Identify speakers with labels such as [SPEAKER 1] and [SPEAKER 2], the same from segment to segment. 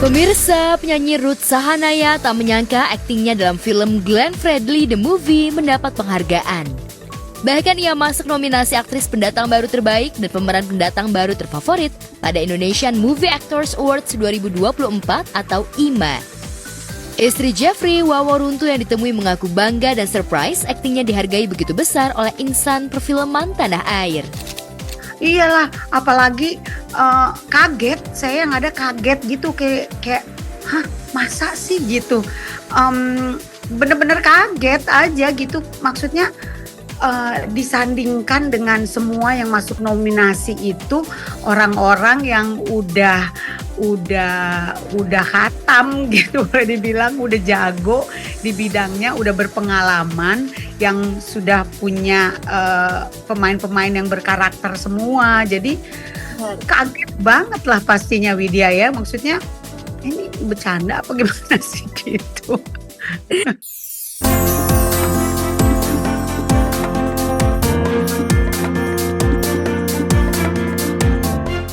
[SPEAKER 1] Pemirsa, penyanyi Ruth Sahanaya tak menyangka aktingnya dalam film Glenn Fredly The Movie mendapat penghargaan. Bahkan ia masuk nominasi aktris pendatang baru terbaik dan pemeran pendatang baru terfavorit pada Indonesian Movie Actors Awards 2024 atau IMA. Istri Jeffrey, Wawo Runtu yang ditemui mengaku bangga dan surprise aktingnya dihargai begitu besar oleh insan perfilman tanah air.
[SPEAKER 2] Iyalah, apalagi kaget, saya yang ada kaget gitu kayak hah, masa sih gitu. Bener-bener kaget aja gitu, maksudnya disandingkan dengan semua yang masuk nominasi itu orang-orang yang udah khatam gitu, boleh dibilang udah jago di bidangnya, udah berpengalaman, yang sudah punya pemain-pemain yang berkarakter semua. Jadi kaget banget lah pastinya Widya ya, maksudnya ini bercanda apa gimana sih gitu.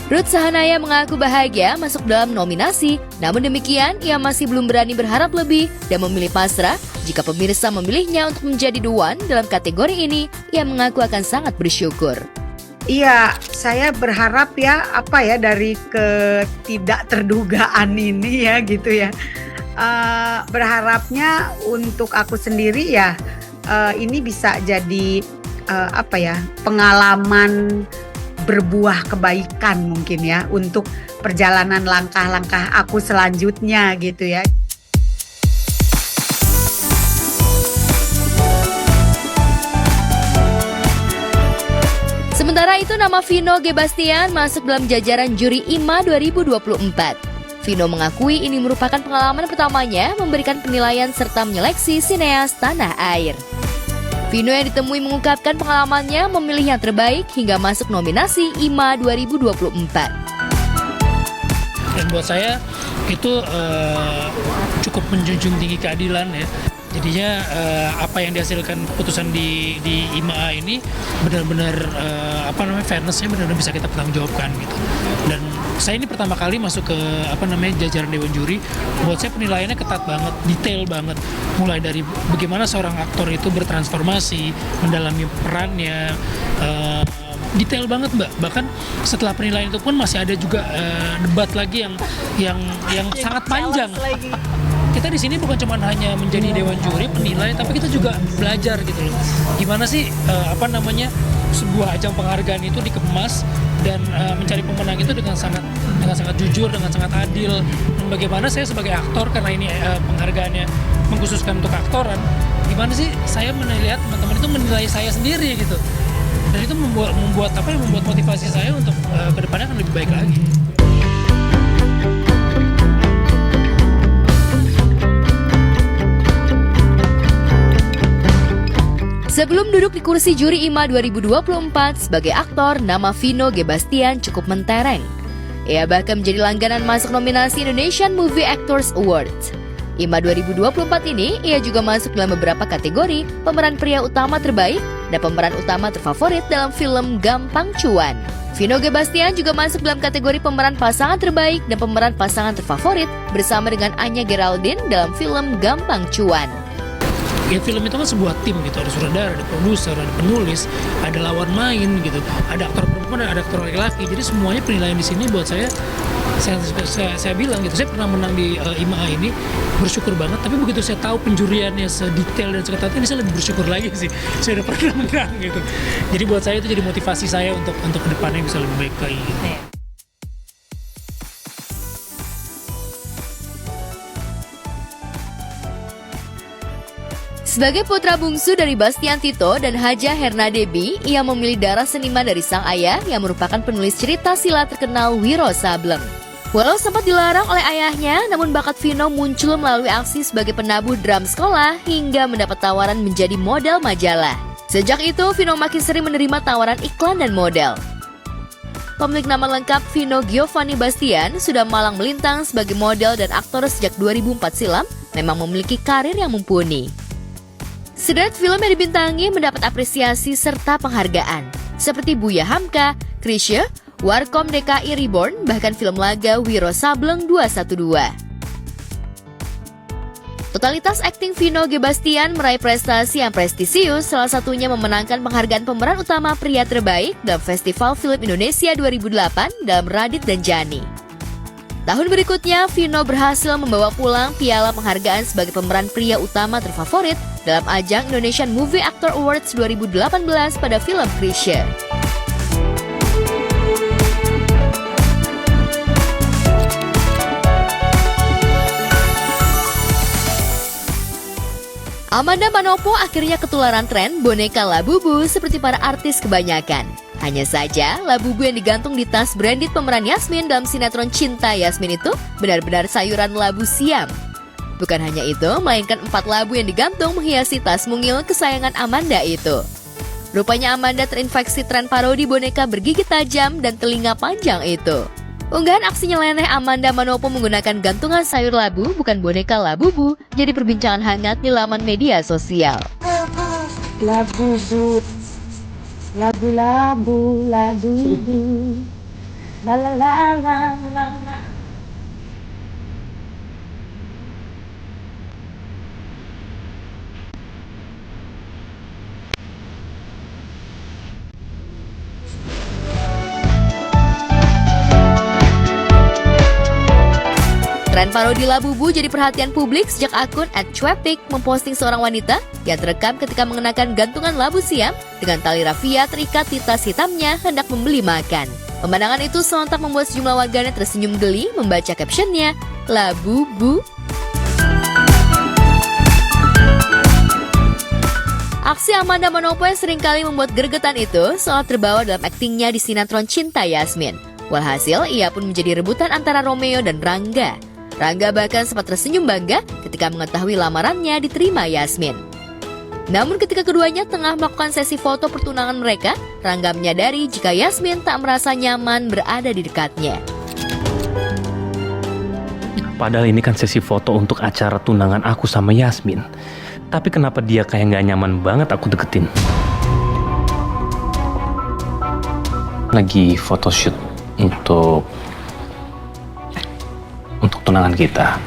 [SPEAKER 1] Ruth Sahanaya mengaku bahagia masuk dalam nominasi, namun demikian ia masih belum berani berharap lebih dan memilih pasrah. Jika pemirsa memilihnya untuk menjadi the one dalam kategori ini, ia mengaku akan sangat bersyukur.
[SPEAKER 2] Iya, saya berharap ya dari ketidak terdugaan ini ya gitu ya. Berharapnya untuk aku sendiri ya ini bisa jadi pengalaman berbuah kebaikan mungkin ya untuk perjalanan langkah-langkah aku selanjutnya gitu ya.
[SPEAKER 1] Sementara itu nama Vino G. Bastian masuk dalam jajaran juri IMA 2024. Vino mengakui ini merupakan pengalaman pertamanya memberikan penilaian serta menyeleksi sineas tanah air. Vino yang ditemui mengungkapkan pengalamannya memilih yang terbaik hingga masuk nominasi IMA 2024.
[SPEAKER 3] Dan buat saya itu cukup menjunjung tinggi keadilan ya. Jadinya apa yang dihasilkan keputusan di IMA ini benar-benar fairness-nya benar-benar bisa kita pertanggungjawabkan gitu. Dan saya ini pertama kali masuk ke jajaran dewan juri. Buat saya penilaiannya ketat banget, detail banget. Mulai dari bagaimana seorang aktor itu bertransformasi, mendalami perannya, detail banget Mbak. Bahkan setelah penilaian itu pun masih ada juga debat lagi yang sangat panjang. Kita di sini bukan cuma hanya menjadi dewan juri penilai, tapi kita juga belajar gitu loh. Gimana sih sebuah ajang penghargaan itu dikemas dan mencari pemenang itu dengan sangat jujur, dengan sangat adil. Dan bagaimana saya sebagai aktor, karena ini penghargaannya mengkhususkan untuk aktoran, gimana sih saya melihat teman-teman itu menilai saya sendiri gitu. Dan itu membuat motivasi saya untuk kedepannya akan lebih baik lagi.
[SPEAKER 1] Sebelum duduk di kursi juri IMA 2024 sebagai aktor, nama Vino G. Bastian cukup mentereng. Ia bahkan menjadi langganan masuk nominasi Indonesian Movie Actors Awards. IMA 2024 ini, ia juga masuk dalam beberapa kategori pemeran pria utama terbaik dan pemeran utama terfavorit dalam film Gampang Cuan. Vino G. Bastian juga masuk dalam kategori pemeran pasangan terbaik dan pemeran pasangan terfavorit bersama dengan Anya Geraldine dalam film Gampang Cuan.
[SPEAKER 3] Ya, film itu kan sebuah tim gitu, ada sutradara, ada produser, ada penulis, ada lawan main gitu, ada aktor perempuan, ada aktor laki-laki. Jadi semuanya penilaian di sini buat saya bilang gitu, saya pernah menang di IMA ini, bersyukur banget. Tapi begitu saya tahu penjuriannya sedetail dan seketat ini, saya lebih bersyukur lagi sih. Saya udah pernah menang gitu. Jadi buat saya itu jadi motivasi saya untuk kedepannya bisa lebih baik lagi. Gitu.
[SPEAKER 1] Sebagai putra bungsu dari Bastian Tito dan Haja Herna Debi, ia memilih darah seniman dari sang ayah yang merupakan penulis cerita silat terkenal Wiro Sableng. Walau sempat dilarang oleh ayahnya, namun bakat Vino muncul melalui aksi sebagai penabuh drum sekolah hingga mendapat tawaran menjadi model majalah. Sejak itu, Vino makin sering menerima tawaran iklan dan model. Pemilik nama lengkap Vino Giovanni Bastian sudah malang melintang sebagai model dan aktor sejak 2004 silam, memang memiliki karir yang mumpuni. Sederet film yang dibintangi mendapat apresiasi serta penghargaan, seperti Buya Hamka, Krisye, Warkop DKI Reborn, bahkan film laga Wiro Sableng 212. Totalitas akting Vino G. Bastian meraih prestasi yang prestisius, salah satunya memenangkan penghargaan pemeran utama pria terbaik dalam Festival Film Indonesia 2008 dalam Radit dan Jani. Tahun berikutnya, Vino berhasil membawa pulang piala penghargaan sebagai pemeran pria utama terfavorit dalam ajang Indonesian Movie Actor Awards 2018 pada film Krisye. Amanda Manopo akhirnya ketularan tren boneka Labubu seperti para artis kebanyakan. Hanya saja, Labubu yang digantung di tas branded pemeran Yasmin dalam sinetron Cinta Yasmin itu benar-benar sayuran labu siam. Bukan hanya itu, melainkan 4 labu yang digantung menghiasi tas mungil kesayangan Amanda itu. Rupanya Amanda terinfeksi tren parodi boneka bergigi tajam dan telinga panjang itu. Unggahan aksi nyeleneh Amanda Manopo menggunakan gantungan sayur labu bukan boneka Labubu jadi perbincangan hangat di laman media sosial.
[SPEAKER 4] Labubu, labu-labu, labubu, la la la la la la.
[SPEAKER 1] Tren parodi Labubu jadi perhatian publik sejak akun @chwepik memposting seorang wanita yang terekam ketika mengenakan gantungan labu siam dengan tali rafia terikat di tas hitamnya hendak membeli makan. Pemandangan itu sontak membuat sejumlah warganet tersenyum geli membaca captionnya, Labubu. Aksi Amanda Manopo yang seringkali membuat gregetan itu seolah terbawa dalam aktingnya di sinetron Cinta Yasmin. Walhasil, ia pun menjadi rebutan antara Romeo dan Rangga. Rangga bahkan sempat tersenyum bangga ketika mengetahui lamarannya diterima Yasmin. Namun ketika keduanya tengah melakukan sesi foto pertunangan mereka, Rangga menyadari jika Yasmin tak merasa nyaman berada di dekatnya.
[SPEAKER 5] Padahal ini kan sesi foto untuk acara tunangan aku sama Yasmin. Tapi kenapa dia kayak gak nyaman banget aku deketin? Lagi photoshoot untuk tunangan kita.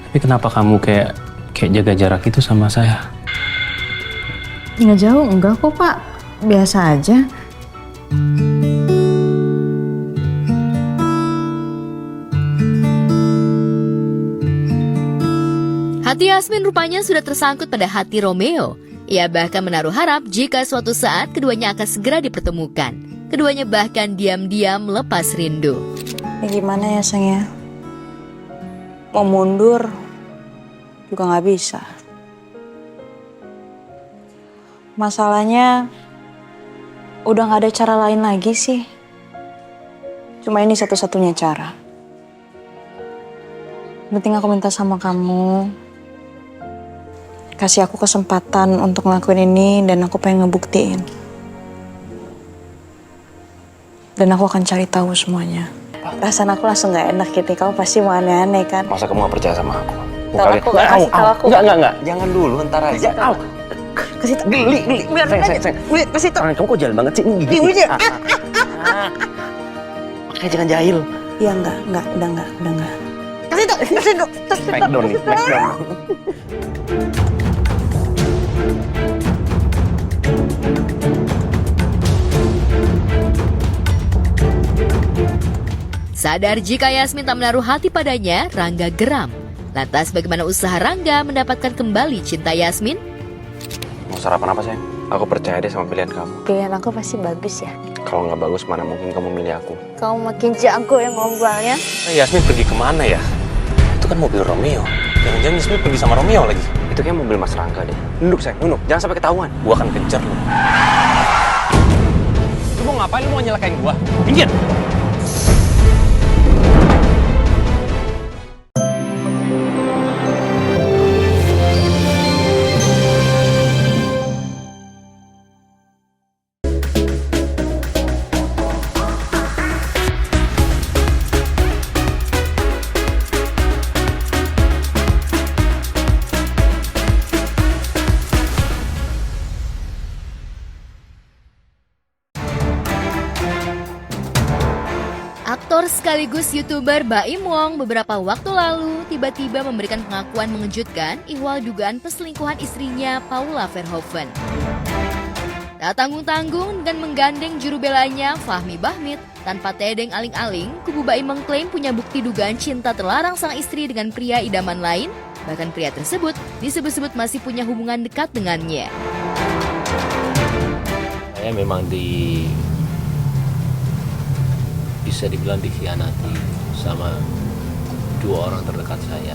[SPEAKER 5] Tapi kenapa kamu kayak jaga jarak itu sama saya?
[SPEAKER 4] Nggak jauh, enggak kok Pak. Biasa aja.
[SPEAKER 1] Hati Yasmin rupanya sudah tersangkut pada hati Romeo. Ia bahkan menaruh harap jika suatu saat keduanya akan segera dipertemukan. Keduanya bahkan diam-diam melepas rindu.
[SPEAKER 4] Ya gimana ya sayang ya? Mau mundur juga nggak bisa. Masalahnya udah nggak ada cara lain lagi sih. Cuma ini satu-satunya cara. Penting aku minta sama kamu, kasih aku kesempatan untuk ngelakuin ini dan aku pengen ngebuktiin. Dan aku akan cari tahu semuanya. Perasaan aku langsung gak enak gitu, kamu pasti mau aneh-aneh kan?
[SPEAKER 5] Masa kamu gak percaya sama aku?
[SPEAKER 4] Kasih tahu aku.
[SPEAKER 5] Enggak. Jangan dulu, ntar aja.
[SPEAKER 4] Kasih tahu.
[SPEAKER 5] Geli.
[SPEAKER 4] Biar sayang. Kasih tahu.
[SPEAKER 5] Kamu kok jalan banget sih?
[SPEAKER 4] Gini.
[SPEAKER 5] Makanya jangan jahil.
[SPEAKER 4] Iya enggak, udah enggak. Kasih tahu.
[SPEAKER 5] Smackdown nih, smackdown.
[SPEAKER 1] Sadar jika Yasmin tak menaruh hati padanya, Rangga geram. Lantas bagaimana usaha Rangga mendapatkan kembali cinta Yasmin?
[SPEAKER 5] Mau sarapan apa sayang? Aku percaya deh sama pilihan kamu.
[SPEAKER 4] Pilihan aku pasti bagus ya.
[SPEAKER 5] Kalau nggak bagus, mana mungkin kamu milih aku?
[SPEAKER 4] Kamu makin jago yang ngobrolnya.
[SPEAKER 5] Yasmin pergi kemana ya? Itu kan mobil Romeo. Jangan-jangan Yasmin pergi sama Romeo lagi. Itu kayak mobil Mas Rangga deh. Nunduk sayang, nunduk. Jangan sampai ketahuan. Gua akan kejar lu. Lu mau ngapain? Lu mau nyelakain gua? Minggir!
[SPEAKER 1] Aktor sekaligus YouTuber Baim Wong beberapa waktu lalu tiba-tiba memberikan pengakuan mengejutkan ihwal dugaan perselingkuhan istrinya Paula Verhoeven. Tak tanggung-tanggung dengan menggandeng juru belanya Fahmi Bahmit, tanpa tedeng aling-aling, kubu Baim mengklaim punya bukti dugaan cinta terlarang sang istri dengan pria idaman lain, bahkan pria tersebut disebut-sebut masih punya hubungan dekat dengannya.
[SPEAKER 6] Saya memang bisa dibilang dikhianati sama dua orang terdekat saya,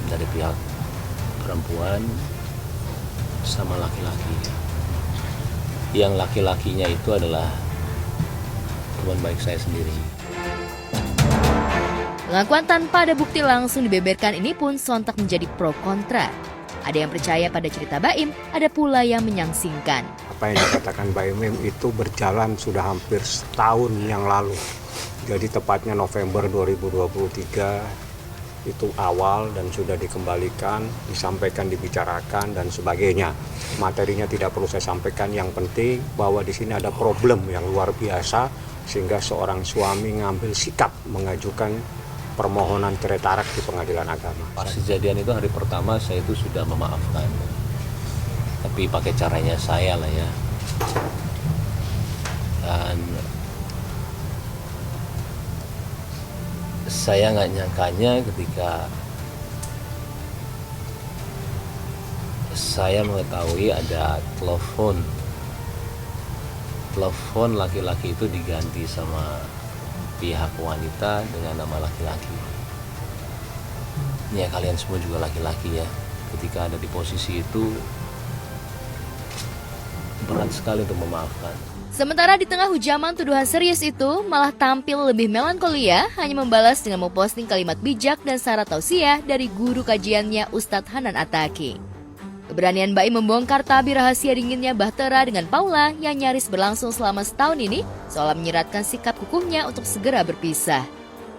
[SPEAKER 6] dari pihak perempuan sama laki-laki. Yang laki-lakinya itu adalah teman baik saya sendiri.
[SPEAKER 1] Pengakuan tanpa ada bukti langsung dibeberkan ini pun sontak menjadi pro kontra. Ada yang percaya pada cerita Baim, ada pula yang menyangsingkan.
[SPEAKER 7] Apa yang dikatakan Baim itu berjalan sudah hampir setahun yang lalu. Jadi tepatnya November 2023 itu awal dan sudah dikembalikan, disampaikan, dibicarakan dan sebagainya. Materinya tidak perlu saya sampaikan, yang penting bahwa di sini ada problem yang luar biasa sehingga seorang suami ngambil sikap mengajukan permohonan cerai tarak di pengadilan agama.
[SPEAKER 6] Pas kejadian itu hari pertama saya itu sudah memaafkan, tapi pakai caranya saya lah ya. Dan saya nggak nyangkanya ketika saya mengetahui ada telepon laki-laki itu diganti sama pihak wanita dengan nama laki-laki. Ya kalian semua juga laki-laki ya. Ketika ada di posisi itu berat sekali untuk memaafkan.
[SPEAKER 1] Sementara di tengah hujaman tuduhan serius itu malah tampil lebih melankolia, hanya membalas dengan memposting kalimat bijak dan syarat tausiah dari guru kajiannya Ustadz Hanan Attaqi. Keberanian Baim membongkar tabir rahasia dinginnya Bahtera dengan Paula yang nyaris berlangsung selama setahun ini seolah menyeratkan sikap kukuhnya untuk segera berpisah.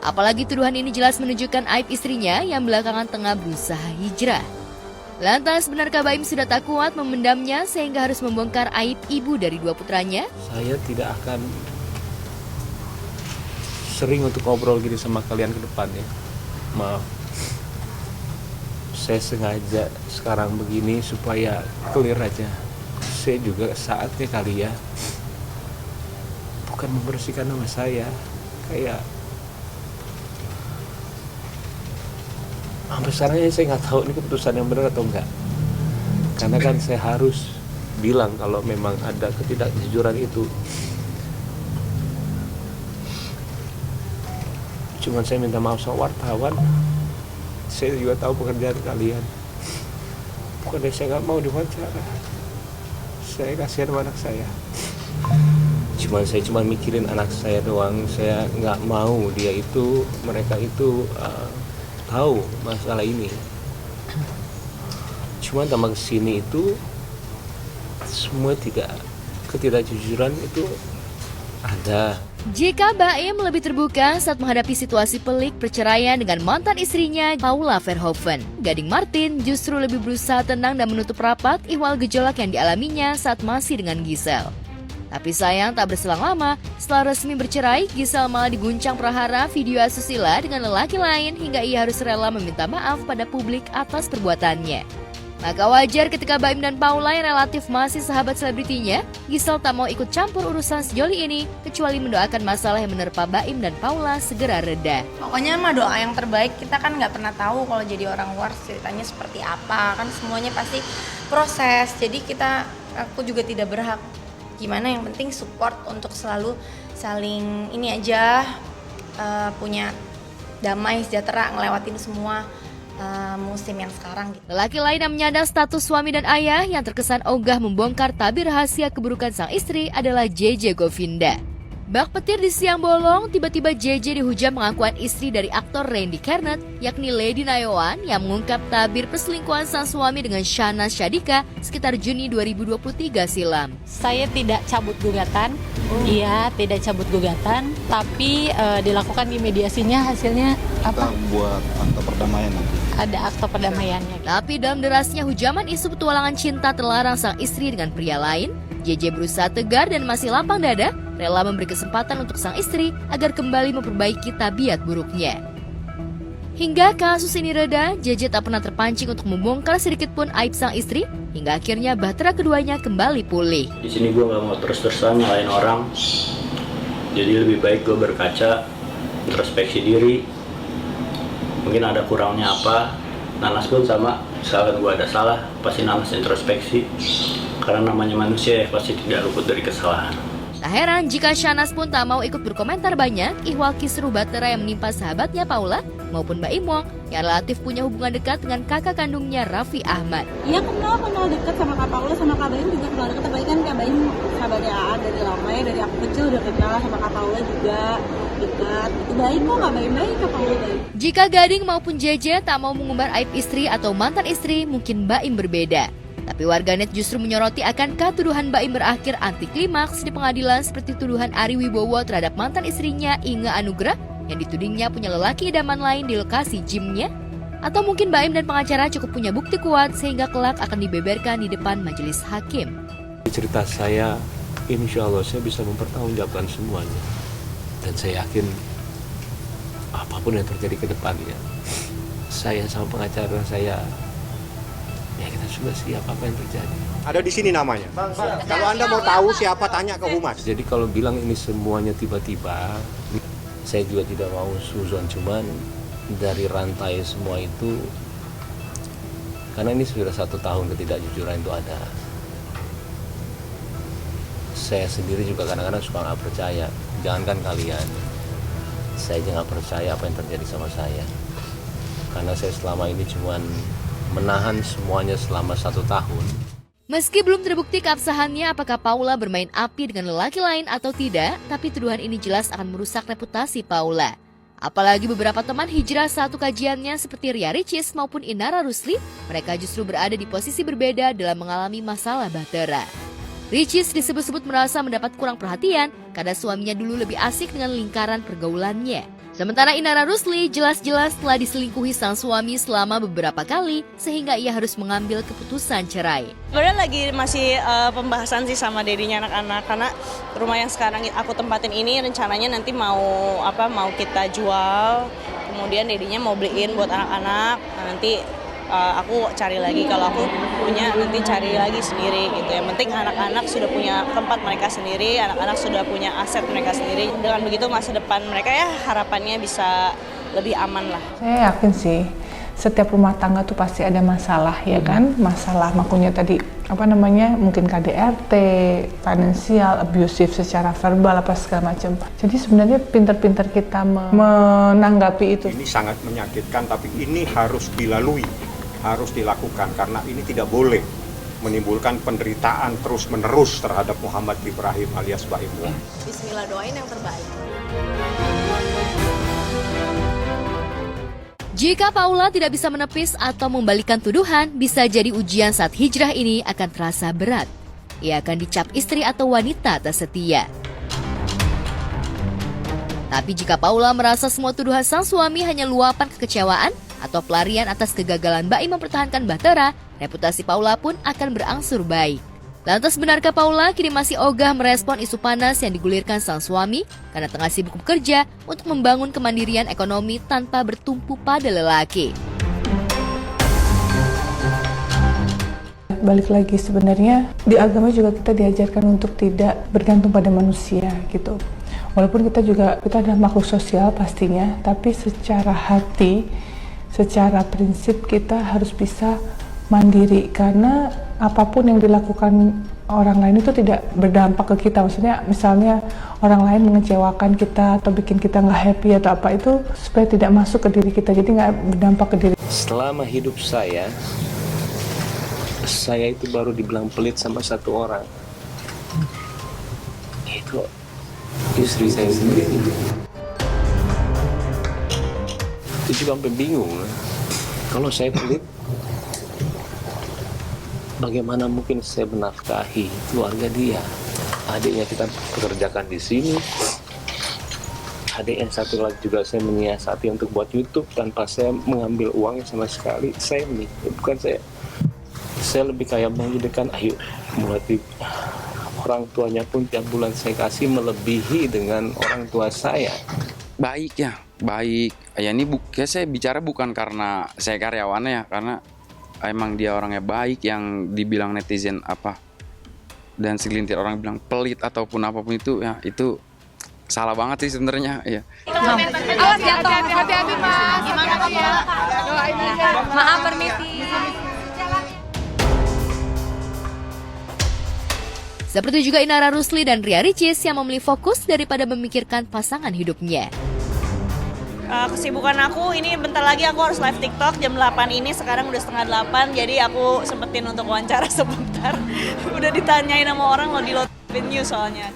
[SPEAKER 1] Apalagi tuduhan ini jelas menunjukkan aib istrinya yang belakangan tengah berusaha hijrah. Lantas benarkah Baim sudah tak kuat memendamnya sehingga harus membongkar aib ibu dari dua putranya?
[SPEAKER 6] Saya tidak akan sering untuk ngobrol gini sama kalian ke depan ya. Maaf. Saya sengaja sekarang begini supaya clear aja. Saya juga saatnya kali ya, bukan membersihkan nama saya, kayak sampai sekarang saya nggak tahu ini keputusan yang benar atau enggak. Karena kan saya harus bilang kalau memang ada ketidakjujuran itu. Cuman saya minta maaf sama wartawan. Saya juga tahu pekerjaan kalian. Bukannya saya nggak mau diwawancara. Saya kasihan sama anak saya. Saya cuma mikirin anak saya doang. Saya nggak mau mereka itu tahu masalah ini. Cuma tambah kesini itu semua ketidakjujuran itu ada.
[SPEAKER 1] Jika Baim lebih terbuka saat menghadapi situasi pelik perceraian dengan mantan istrinya Paula Verhoeven, Gading Martin justru lebih berusaha tenang dan menutup rapat ihwal gejolak yang dialaminya saat masih dengan Gisel. Tapi sayang tak berselang lama, setelah resmi bercerai, Gisel malah diguncang prahara video asusila dengan lelaki lain hingga ia harus rela meminta maaf pada publik atas perbuatannya. Maka wajar ketika Baim dan Paula yang relatif masih sahabat selebritinya, Gisel tak mau ikut campur urusan sejoli ini, kecuali mendoakan masalah yang menerpa Baim dan Paula segera reda.
[SPEAKER 8] Pokoknya mah doa yang terbaik, kita kan nggak pernah tahu kalau jadi orang luar ceritanya seperti apa, kan semuanya pasti proses, jadi aku juga tidak berhak gimana, yang penting support untuk selalu saling ini aja, punya damai sejahtera ngelewatin semua musim yang sekarang gitu.
[SPEAKER 1] Lelaki lain yang menyandang status suami dan ayah yang terkesan ogah membongkar tabir rahasia keburukan sang istri adalah JJ Govinda. Bak petir di siang bolong, tiba-tiba JJ dihujam pengakuan istri dari aktor Randy Kernet, yakni Lady Nayawan, yang mengungkap tabir perselingkuhan sang suami dengan Shahnaz Shadika sekitar Juni 2023 silam.
[SPEAKER 9] Saya tidak cabut gugatan, tidak cabut gugatan, tapi dilakukan di mediasinya hasilnya kita buat akta perdamaian nanti.
[SPEAKER 10] Ada akta perdamaiannya.
[SPEAKER 1] Tapi dalam derasnya hujaman isu petualangan cinta terlarang sang istri dengan pria lain, JJ berusaha tegar dan masih lapang dada, rela memberi kesempatan untuk sang istri agar kembali memperbaiki tabiat buruknya. Hingga kasus ini reda, JJ tak pernah terpancing untuk membongkar sedikit pun aib sang istri, hingga akhirnya bahtera keduanya kembali pulih.
[SPEAKER 11] Di sini gue gak mau terus-terusan nyalain orang, jadi lebih baik gue berkaca, introspeksi diri, mungkin ada kurangnya apa. Nanas pun sama, misalkan gue ada salah, pasti Nanas introspeksi, karena namanya manusia ya pasti tidak luput dari kesalahan.
[SPEAKER 1] Tak heran jika Shahnaz pun tak mau ikut berkomentar banyak ihwal kisruh bahtera yang menimpa sahabatnya Paula maupun Mbak Imong yang relatif punya hubungan dekat dengan kakak kandungnya Raffi Ahmad.
[SPEAKER 12] Iya kenal dekat sama Kak Paula, sama Kak Baim juga kenal dekat. Tapi kan Kak Baim sahabatnya AA dari lama ya, dari aku kecil udah kenal, sama Kak Paula juga dekat. Itu baik kok, Kak Baim baik, Kak Paula baik.
[SPEAKER 1] Jika Gading maupun JJ tak mau mengumbar aib istri atau mantan istri, mungkin Mbak Im berbeda. Tapi warganet justru menyoroti akankah tuduhan Mbak Im berakhir anti klimaks di pengadilan seperti tuduhan Ari Wibowo terhadap mantan istrinya Inge Anugrah yang ditudingnya punya lelaki idaman lain di lokasi gymnya? Atau mungkin Mbak Im dan pengacara cukup punya bukti kuat sehingga kelak akan dibeberkan di depan majelis hakim?
[SPEAKER 6] Cerita saya, insya Allah saya bisa mempertanggungjawabkan semuanya. Dan saya yakin apapun yang terjadi ke depannya, saya sama pengacara saya, ya kita sudah siap apa yang terjadi.
[SPEAKER 7] Ada di sini namanya. Kalau Anda mau tahu siapa, tanya ke Humas.
[SPEAKER 6] Jadi kalau bilang ini semuanya tiba-tiba, saya juga tidak mau suzon, cuman dari rantai semua itu, karena ini sudah 1 tahun ketidakjujuran itu ada. Saya sendiri juga kadang-kadang suka nggak percaya, jangankan kalian, saya juga nggak percaya apa yang terjadi sama saya. Karena saya selama ini cuman menahan semuanya selama 1 tahun.
[SPEAKER 1] Meski belum terbukti keabsahannya apakah Paula bermain api dengan lelaki lain atau tidak, tapi tuduhan ini jelas akan merusak reputasi Paula. Apalagi beberapa teman hijrah satu kajiannya seperti Ria Ricis maupun Inara Rusli, mereka justru berada di posisi berbeda dalam mengalami masalah bahtera. Ricis disebut-sebut merasa mendapat kurang perhatian karena suaminya dulu lebih asik dengan lingkaran pergaulannya. Sementara Inara Rusli jelas-jelas telah diselingkuhi sang suami selama beberapa kali sehingga ia harus mengambil keputusan cerai.
[SPEAKER 13] Sebenarnya lagi masih pembahasan sih sama dedinya anak-anak, karena rumah yang sekarang aku tempatin ini rencananya nanti mau kita jual, kemudian dedinya mau beliin buat anak-anak. Nanti aku cari lagi, kalau aku punya nanti cari lagi sendiri gitu. Yang penting anak-anak sudah punya tempat mereka sendiri, anak-anak sudah punya aset mereka sendiri. Dengan begitu masa depan mereka ya harapannya bisa lebih aman lah.
[SPEAKER 14] Saya yakin sih setiap rumah tangga tuh pasti ada masalah ya kan, masalah makanya tadi mungkin KDRT, financial, abusive secara verbal apa segala macam. Jadi sebenarnya pintar-pintar kita menanggapi itu.
[SPEAKER 7] Ini sangat menyakitkan, tapi ini harus dilalui, harus dilakukan, karena ini tidak boleh menimbulkan penderitaan terus-menerus terhadap Muhammad Ibrahim alias Mbak Im.
[SPEAKER 8] Bismillah, doain yang terbaik.
[SPEAKER 1] Jika Paula tidak bisa menepis atau membalikan tuduhan, bisa jadi ujian saat hijrah ini akan terasa berat. Ia akan dicap istri atau wanita tak setia. Tapi jika Paula merasa semua tuduhan sang suami hanya luapan kekecewaan atau pelarian atas kegagalan Mbak Im mempertahankan bahtera, reputasi Paula pun akan berangsur baik. Lantas benarkah Paula kini masih ogah merespon isu panas yang digulirkan sang suami karena tengah sibuk bekerja untuk membangun kemandirian ekonomi tanpa bertumpu pada lelaki?
[SPEAKER 14] Balik lagi, sebenarnya di agama juga kita diajarkan untuk tidak bergantung pada manusia gitu. Walaupun kita adalah makhluk sosial pastinya, tapi secara hati, secara prinsip kita harus bisa mandiri, karena apapun yang dilakukan orang lain itu tidak berdampak ke kita. Maksudnya misalnya orang lain mengecewakan kita atau bikin kita nggak happy atau apa, itu supaya tidak masuk ke diri kita, jadi nggak berdampak ke diri.
[SPEAKER 6] Selama hidup saya itu baru dibilang pelit sama satu orang. Itu istri saya sendiri. Itu juga sampai bingung. Kalau saya pelit, bagaimana mungkin saya menafkahi keluarga dia? Adiknya kita pekerjakan di sini, adik yang satu lagi juga saya menyiasati untuk buat YouTube tanpa saya mengambil uangnya sama sekali. Saya bukan saya lebih kayak menjadikan ayo mulai orang tuanya pun tiap bulan saya kasih melebihi dengan orang tua saya.
[SPEAKER 10] Baik ya, baik. Ya ini saya bicara bukan karena saya karyawannya ya, karena emang dia orangnya baik. Yang dibilang netizen apa dan segelintir orang bilang pelit ataupun apapun itu ya itu salah banget sih sebenarnya ya.
[SPEAKER 15] Awas jatuh, hati-hati Mas. Gimana Pak? Doain aja. Maaf permisi.
[SPEAKER 1] Seperti juga Inara Rusli dan Ria Ricis yang memilih fokus daripada memikirkan pasangan hidupnya.
[SPEAKER 13] Kesibukan aku ini bentar lagi aku harus live TikTok jam 8 ini, sekarang udah setengah 8, jadi aku sempetin untuk wawancara sebentar. Udah ditanyain sama orang lo di Lotin News soalnya.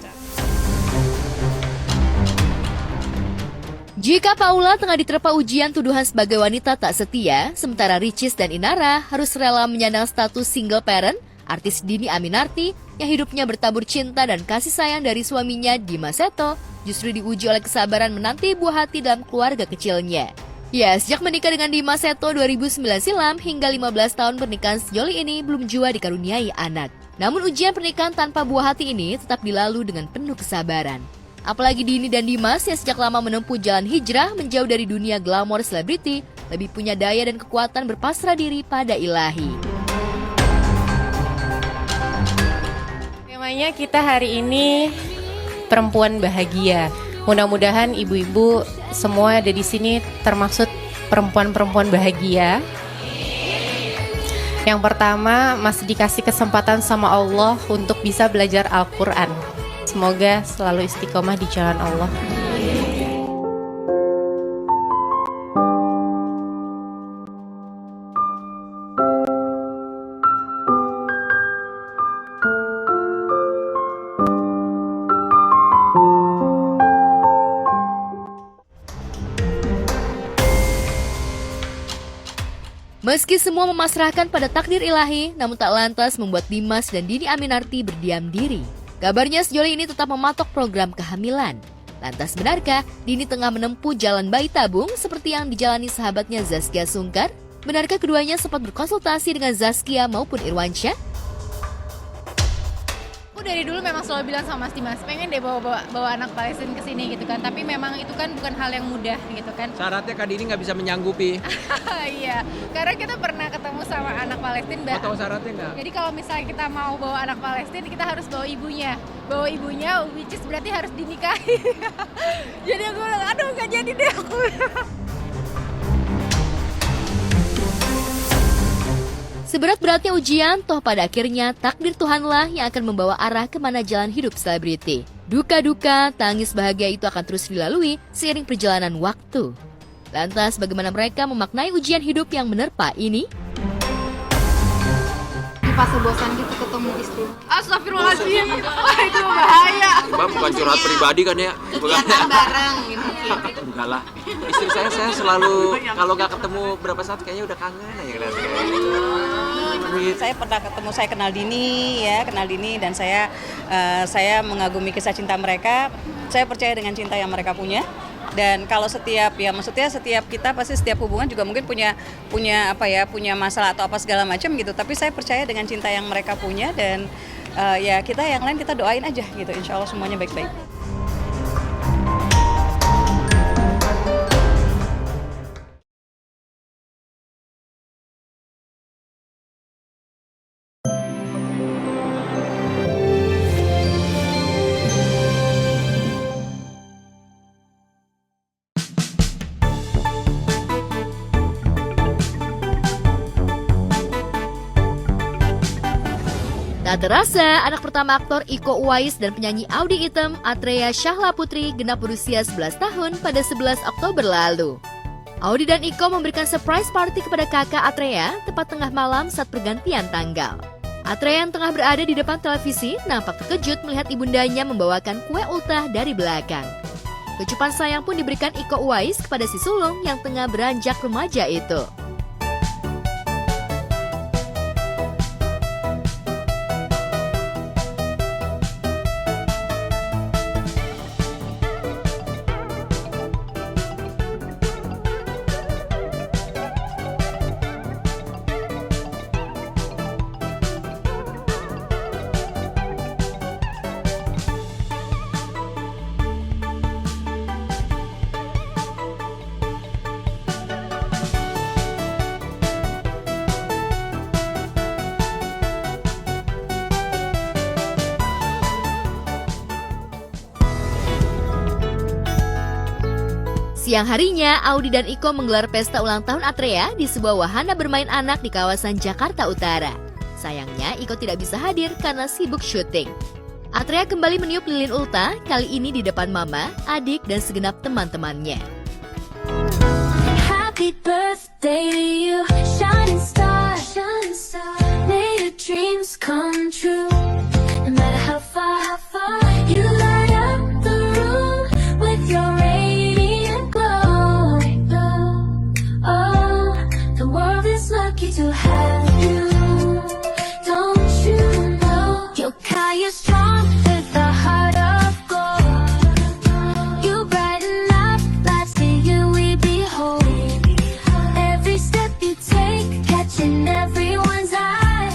[SPEAKER 1] Jika Paula tengah diterpa ujian tuduhan sebagai wanita tak setia, sementara Ricis dan Inara harus rela menyandang status single parent, artis Dhini Aminarti yang hidupnya bertabur cinta dan kasih sayang dari suaminya Dimas Seto justru diuji oleh kesabaran menanti buah hati dalam keluarga kecilnya. Ya, sejak menikah dengan Dimas Seto 2009 silam hingga 15 tahun pernikahan sejoli ini belum jua dikaruniai anak. Namun ujian pernikahan tanpa buah hati ini tetap dilalui dengan penuh kesabaran. Apalagi Dhini dan Dimas yang sejak lama menempuh jalan hijrah menjauh dari dunia glamor selebriti, lebih punya daya dan kekuatan berpasrah diri pada ilahi.
[SPEAKER 16] Temanya kita hari ini perempuan bahagia. Mudah-mudahan ibu-ibu semua ada di sini termaksud perempuan-perempuan bahagia. Yang pertama, masih dikasih kesempatan sama Allah untuk bisa belajar Al-Quran. Semoga selalu istiqomah di jalan Allah.
[SPEAKER 1] Meski semua memasrahkan pada takdir ilahi, namun tak lantas membuat Dimas dan Dhini Aminarti berdiam diri. Kabarnya sejoli ini tetap mematok program kehamilan. Lantas benarkah Dhini tengah menempuh jalan bayi tabung seperti yang dijalani sahabatnya Zaskia Sungkar? Benarkah keduanya sempat berkonsultasi dengan Zaskia maupun Irwansyah?
[SPEAKER 15] Aku dari dulu memang selalu bilang sama Mas Dimas, pengen deh bawa anak Palestina ke sini gitu kan. Tapi memang itu kan bukan hal yang mudah gitu kan.
[SPEAKER 17] Syaratnya Kak Dhini nggak bisa menyanggupi.
[SPEAKER 15] Iya, karena kita pernah ketemu sama anak Palestina.
[SPEAKER 17] Mau tahu syaratnya nggak?
[SPEAKER 15] Jadi kalau misalnya kita mau bawa anak Palestina, kita harus bawa ibunya. Bawa ibunya, which is berarti harus dinikahi. Jadi aku bilang, aduh nggak jadi deh aku.
[SPEAKER 1] Seberat-beratnya ujian, toh pada akhirnya takdir Tuhanlah yang akan membawa arah kemana jalan hidup selebriti. Duka-duka, tangis bahagia itu akan terus dilalui seiring perjalanan waktu. Lantas bagaimana mereka memaknai ujian hidup yang menerpa ini?
[SPEAKER 15] Di fase bosan gitu ketemu istri. Astagfirullahaladzim, wah itu bahaya.
[SPEAKER 17] Mbak bukan curhat pribadi kan ya?
[SPEAKER 15] Kegiatan bareng gitu.
[SPEAKER 17] Enggak lah. Istri saya selalu kalau nggak ketemu berapa saat kayaknya udah kangen aja ngeliatnya.
[SPEAKER 13] Saya pernah ketemu, saya kenal Dini dan saya mengagumi kisah cinta mereka. Saya percaya dengan cinta yang mereka punya. Dan kalau setiap kita pasti setiap hubungan juga mungkin punya masalah atau apa segala macam gitu. Tapi saya percaya dengan cinta yang mereka punya dan ya kita yang lain kita doain aja gitu. Insya Allah semuanya baik-baik.
[SPEAKER 1] Tak terasa, anak pertama aktor Iko Uwais dan penyanyi Audy Item, Atreya Shahla Putri, genap berusia 11 tahun pada 11 Oktober lalu. Audy dan Iko memberikan surprise party kepada kakak Atreya tepat tengah malam saat pergantian tanggal. Atreya yang tengah berada di depan televisi nampak terkejut melihat ibundanya membawakan kue ultah dari belakang. Kecupan sayang pun diberikan Iko Uwais kepada si sulung yang tengah beranjak remaja itu. Siang harinya, Audi dan Iko menggelar pesta ulang tahun Atrea di sebuah wahana bermain anak di kawasan Jakarta Utara. Sayangnya, Iko tidak bisa hadir karena sibuk syuting. Atrea kembali meniup lilin ulta, kali ini di depan mama, adik, dan segenap teman-temannya.
[SPEAKER 18] Happy birthday to you, shining star, shining star. May your dreams come true. No matter how far you light up the room with your radiant glow. Oh, the world is lucky to have you. Don't you know you're kind of strong with a heart of gold. You brighten up lives to you we behold. Every step you take, catching everyone's eye.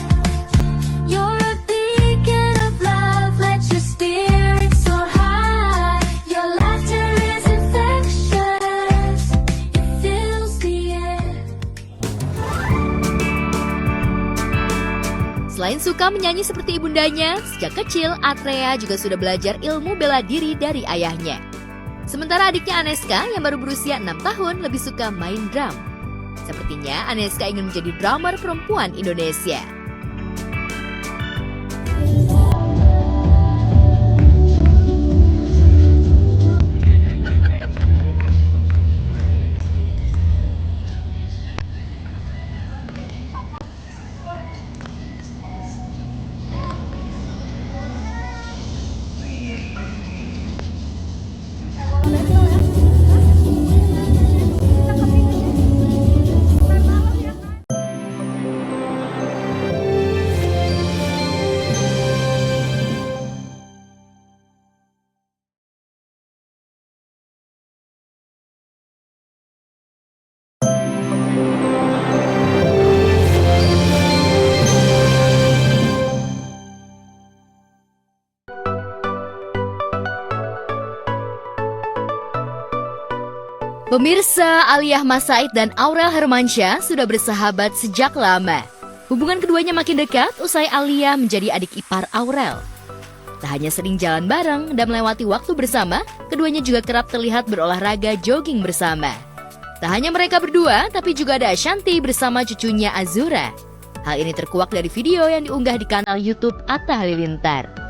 [SPEAKER 18] You're a beacon of love, let your spirit soar high. Your laughter is infectious, it fills the air.
[SPEAKER 1] Selain suka menyanyi seperti ibundanya, sejak kecil Atrea juga sudah belajar ilmu bela diri dari ayahnya. Sementara adiknya Aneska yang baru berusia 6 tahun lebih suka main drum. Sepertinya Aneska ingin menjadi drummer perempuan Indonesia. Pemirsa, Aliyah Mas Said dan Aurel Hermansyah sudah bersahabat sejak lama. Hubungan keduanya makin dekat usai Aliyah menjadi adik ipar Aurel. Tak hanya sering jalan bareng dan melewati waktu bersama, keduanya juga kerap terlihat berolahraga jogging bersama. Tak hanya mereka berdua, tapi juga ada Ashanti bersama cucunya Azura. Hal ini terkuak dari video yang diunggah di kanal YouTube Atta Halilintar.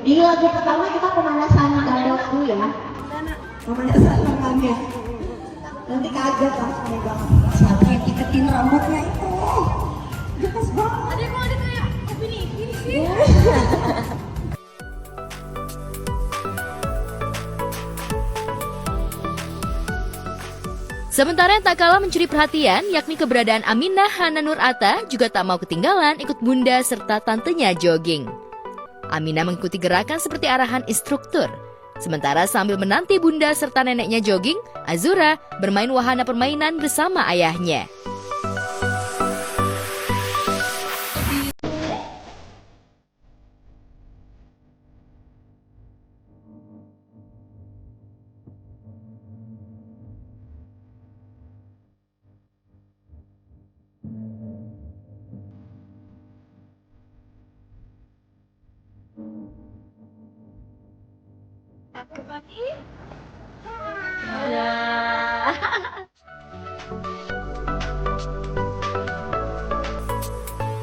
[SPEAKER 12] Di lagu pertama kita pemanasan gandok dulu ya. Pemanasan tangannya. Nanti kaget langsung megang. Siapa yang iketin rambutnya itu? Jelas banget. Ada kayak ini sih.
[SPEAKER 1] Sementara yang tak kalah mencuri perhatian, yakni keberadaan Aminah Hana Nur Atta juga tak mau ketinggalan ikut bunda serta tantenya jogging. Aminah mengikuti gerakan seperti arahan instruktur. Sementara sambil menanti bunda serta neneknya jogging, Azura bermain wahana permainan bersama ayahnya.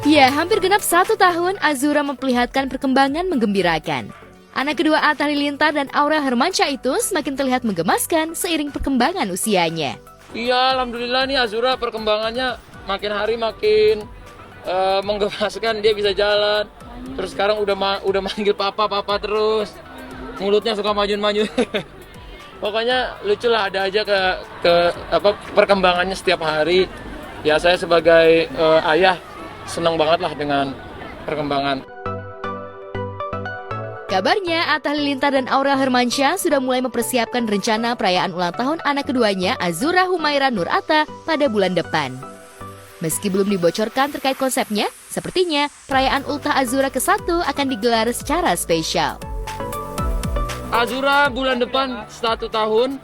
[SPEAKER 1] Ya, hampir genap 1 tahun Azura memperlihatkan perkembangan menggembirakan. Anak kedua Atta Halilintar dan Aurel Hermansyah itu semakin terlihat menggemaskan seiring perkembangan usianya.
[SPEAKER 19] Iya, alhamdulillah nih Azura perkembangannya makin hari makin menggemaskan. Dia bisa jalan. Terus sekarang udah manggil papa terus. Mulutnya suka maju-maju. Pokoknya lucu lah, ada aja perkembangannya setiap hari. Ya saya sebagai ayah senang banget lah dengan perkembangan.
[SPEAKER 1] Kabarnya Atta Halilintar dan Aurel Hermansyah sudah mulai mempersiapkan rencana perayaan ulang tahun anak keduanya Azura Humaira Nur Atta pada bulan depan. Meski belum dibocorkan terkait konsepnya, sepertinya perayaan ultah Azura ke-1 akan digelar secara spesial.
[SPEAKER 19] Azura bulan depan 1 tahun.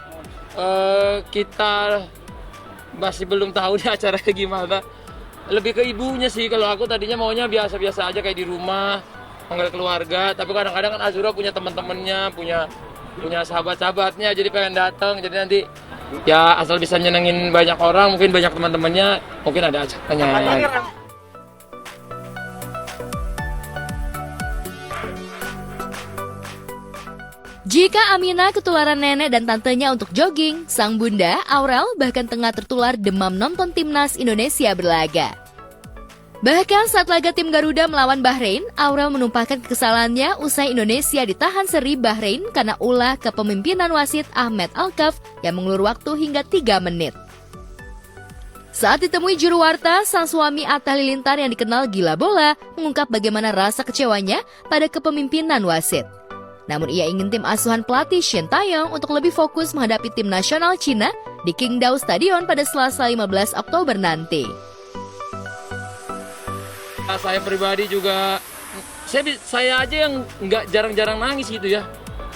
[SPEAKER 19] Kita masih belum tahu nih acaranya gimana. Lebih ke ibunya sih. Kalau aku tadinya maunya biasa-biasa aja kayak di rumah, panggil keluarga. Tapi kadang-kadang kan Azura punya teman-temannya, punya sahabat-sahabatnya, jadi pengen datang. Jadi nanti ya asal bisa nyenengin banyak orang, mungkin banyak teman-temannya, mungkin ada acaranya.
[SPEAKER 1] Jika Amina ketularan nenek dan tantenya untuk jogging, sang bunda, Aurel, bahkan tengah tertular demam nonton timnas Indonesia berlaga. Bahkan saat laga tim Garuda melawan Bahrain, Aurel menumpahkan kekesalannya usai Indonesia ditahan seri Bahrain karena ulah kepemimpinan wasit Ahmed Alkaf yang mengulur waktu hingga 3 menit. Saat ditemui juru warta, sang suami Atta Halilintar yang dikenal gila bola mengungkap bagaimana rasa kecewanya pada kepemimpinan wasit. Namun ia ingin tim asuhan pelatih Shin Taeyong untuk lebih fokus menghadapi tim nasional Cina di Qingdao Stadion pada Selasa 15 Oktober nanti.
[SPEAKER 19] Saya pribadi juga, saya aja yang nggak jarang-jarang nangis gitu ya.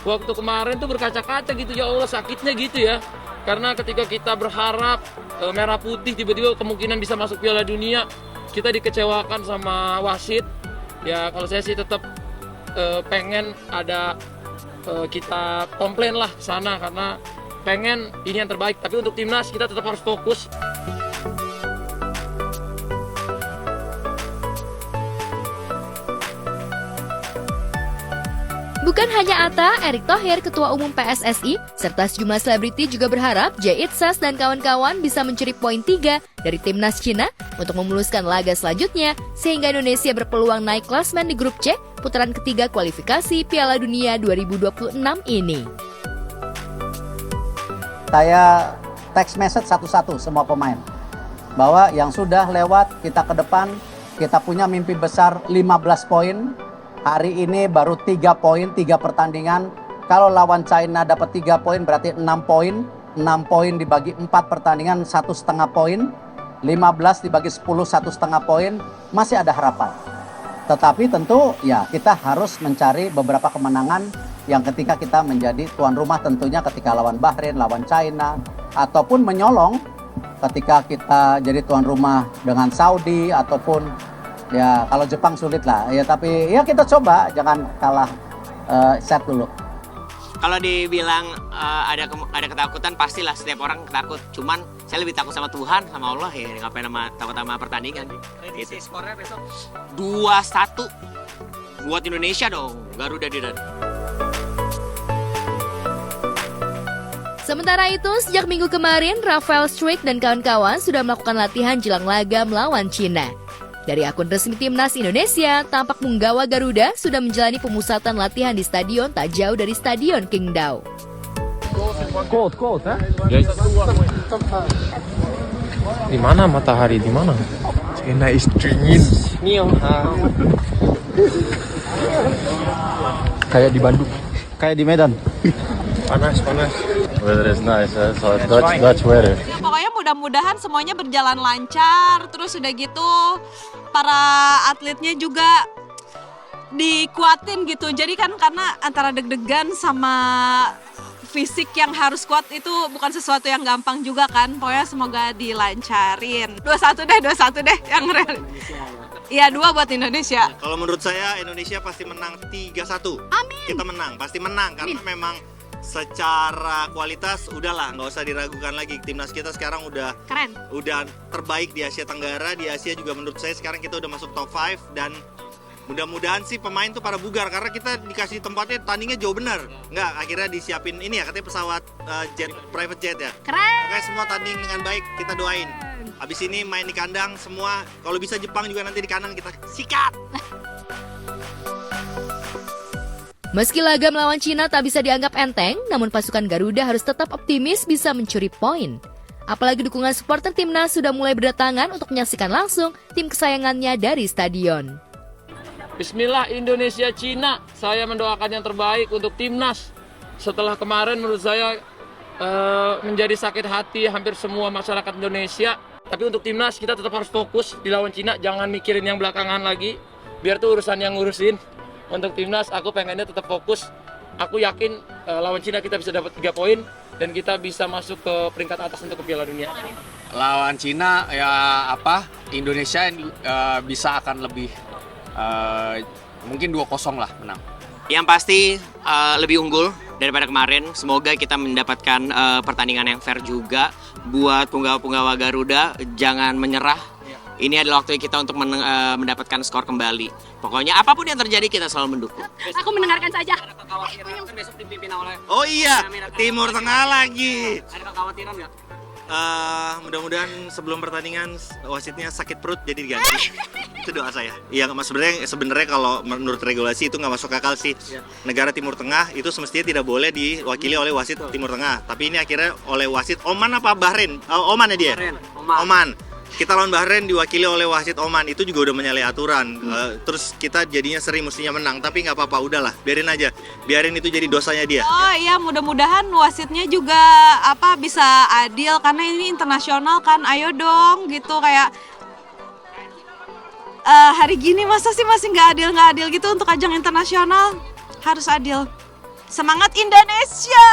[SPEAKER 19] Waktu kemarin tuh berkaca-kaca gitu, ya Allah sakitnya gitu ya. Karena ketika kita berharap merah putih tiba-tiba kemungkinan bisa masuk Piala Dunia, kita dikecewakan sama wasit. Ya kalau saya sih tetap pengen ada kita komplain lah ke sana karena pengen ini yang terbaik. Tapi untuk timnas kita tetap harus fokus.
[SPEAKER 1] Bukan hanya Atta, Erick Thohir, Ketua Umum PSSI, serta sejumlah selebriti juga berharap Jay Itzas dan kawan-kawan bisa mencuri poin 3 dari timnas Cina untuk memuluskan laga selanjutnya sehingga Indonesia berpeluang naik klasmen di grup C putaran ketiga kualifikasi Piala Dunia 2026 ini.
[SPEAKER 20] Saya text message satu-satu semua pemain bahwa yang sudah lewat kita ke depan, kita punya mimpi besar 15 poin. Hari ini baru 3 poin, 3 pertandingan. Kalau lawan China dapat 3 poin berarti 6 poin. 6 poin dibagi 4 pertandingan 1,5 poin. 15 dibagi 10 1,5 poin. Masih ada harapan. Tetapi tentu ya kita harus mencari beberapa kemenangan yang ketika kita menjadi tuan rumah tentunya ketika lawan Bahrain, lawan China. Ataupun menyolong ketika kita jadi tuan rumah dengan Saudi ataupun ya kalau Jepang sulit lah ya, tapi ya kita coba jangan kalah set dulu.
[SPEAKER 17] Kalau dibilang ada ketakutan pastilah setiap orang takut. Cuman saya lebih takut sama Tuhan, sama Allah ya, ngapain takut sama pertandingan. Prediksi skornya besok 2-1 buat Indonesia dong, Garuda di depan.
[SPEAKER 1] Sementara itu, sejak minggu kemarin, Rafael Struijk dan kawan-kawan sudah melakukan latihan jelang laga melawan Cina. Dari akun resmi Timnas Indonesia, tampak punggawa Garuda sudah menjalani pemusatan latihan di stadion tak jauh dari Stadion Qingdao.
[SPEAKER 19] Cold, ha? Guys. Di mana matahari? Di mana? China is dingin.
[SPEAKER 9] Kayak di Bandung. Kayak di Medan.
[SPEAKER 19] Panas.
[SPEAKER 9] Weather is nice, so Dutch weather.
[SPEAKER 13] Pokoknya mudah-mudahan semuanya berjalan lancar, terus udah gitu para atletnya juga dikuatin gitu. Jadi kan karena antara deg-degan sama fisik yang harus kuat itu bukan sesuatu yang gampang juga kan. Pokoknya semoga dilancarin. 2-1 deh yang real. Iya, 2 buat Indonesia.
[SPEAKER 21] Kalau menurut saya Indonesia pasti menang 3-1.
[SPEAKER 13] Amin.
[SPEAKER 21] Kita menang, pasti menang karena memang secara kualitas udahlah nggak usah diragukan lagi. Timnas kita sekarang udah
[SPEAKER 13] keren,
[SPEAKER 21] udah terbaik di Asia Tenggara. Di Asia juga menurut saya sekarang kita udah masuk top 5 dan mudah-mudahan sih pemain tuh pada bugar karena kita dikasih tempatnya tandingnya jauh bener. Nggak, akhirnya disiapin ini ya katanya pesawat private jet ya.
[SPEAKER 13] Keren.
[SPEAKER 21] Oke, semua tanding dengan baik, kita doain. Habis ini main di kandang semua, kalau bisa Jepang juga nanti di kandang kita sikat.
[SPEAKER 1] Meski laga melawan Cina tak bisa dianggap enteng, namun pasukan Garuda harus tetap optimis bisa mencuri poin. Apalagi dukungan supporter timnas sudah mulai berdatangan untuk menyaksikan langsung tim kesayangannya dari stadion.
[SPEAKER 19] Bismillah Indonesia Cina, saya mendoakan yang terbaik untuk timnas. Setelah kemarin menurut saya menjadi sakit hati hampir semua masyarakat Indonesia. Tapi untuk timnas kita tetap harus fokus di lawan Cina, jangan mikirin yang belakangan lagi. Biar tuh urusan yang ngurusin. Untuk timnas aku pengennya tetap fokus aku yakin lawan Cina kita bisa dapat 3 poin dan kita bisa masuk ke peringkat atas untuk ke Piala Dunia.
[SPEAKER 2] Lawan Cina ya Indonesia bisa akan lebih mungkin 2-0 lah menang.
[SPEAKER 17] Yang pasti lebih unggul daripada kemarin. Semoga kita mendapatkan pertandingan yang fair juga. Buat punggawa-punggawa Garuda, jangan menyerah. Ini adalah waktu kita untuk mendapatkan skor kembali. Pokoknya apapun yang terjadi kita selalu mendukung.
[SPEAKER 15] Aku mendengarkan saja.
[SPEAKER 17] Besok dipimpin oleh Timur Tengah lagi.
[SPEAKER 2] Ada kekhawatiran nggak?
[SPEAKER 21] Mudah-mudahan sebelum pertandingan wasitnya sakit perut jadi diganti. Itu doa saya. Iya, sebenarnya kalau menurut regulasi itu nggak masuk akal sih. Negara Timur Tengah itu semestinya tidak boleh diwakili oleh wasit Timur Tengah. Tapi ini akhirnya oleh wasit Oman apa Bahrain? Oman ya dia? Oman. Kita lawan Bahrain diwakili oleh wasit Oman, itu juga udah menyalahi aturan. Terus kita jadinya seri mestinya menang, tapi nggak apa-apa, udahlah, biarin aja, biarin itu jadi dosanya dia.
[SPEAKER 22] Oh iya, mudah-mudahan wasitnya juga bisa adil karena ini internasional kan, ayo dong gitu kayak hari gini masa sih masih nggak adil gitu untuk ajang internasional, harus adil. Semangat Indonesia!